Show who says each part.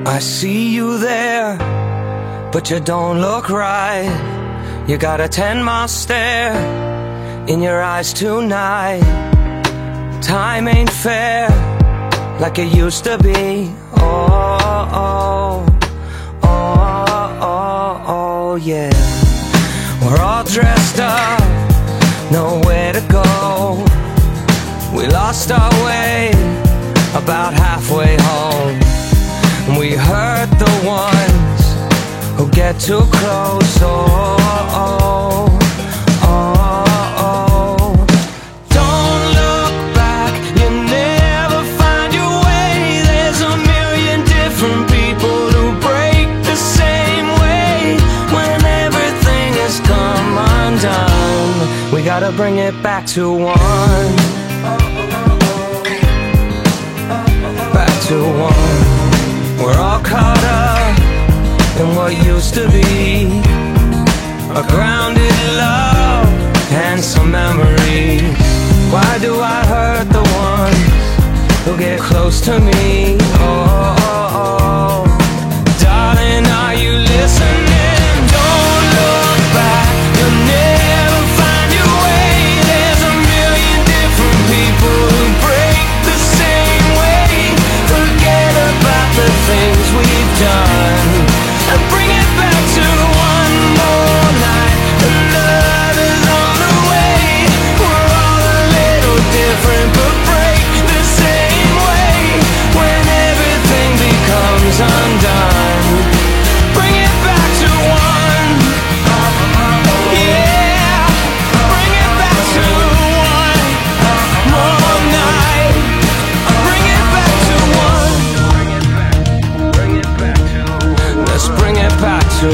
Speaker 1: I see you there, but you don't look right. You got a 10-mile stare in your eyes tonight. Time ain't fair like it used to be. Oh, oh, oh, oh, oh, yeah. We're all dressed up, nowhere to go. We lost our way about halfway home. We hurt the ones who get too close. Oh, oh, oh, oh. Don't look back, you never find your way. There's a million different people who break the same way. When everything has come undone, we gotta bring it back to one. Back to one. We're all caught up in what used to be a grounded love and some memories. Why do I hurt the ones who get close to me? Oh, oh, oh. Darling, are you listening? Don't look back, you'll never find your way. There's a million different people who break the same way. Forget about the things we've done and bring it back to one more night. The love is on the way. We're all a little different but break the same way. When everything becomes undone, bring it back to one. Yeah, bring it back to one more night. Bring it back to one. Let's bring it back to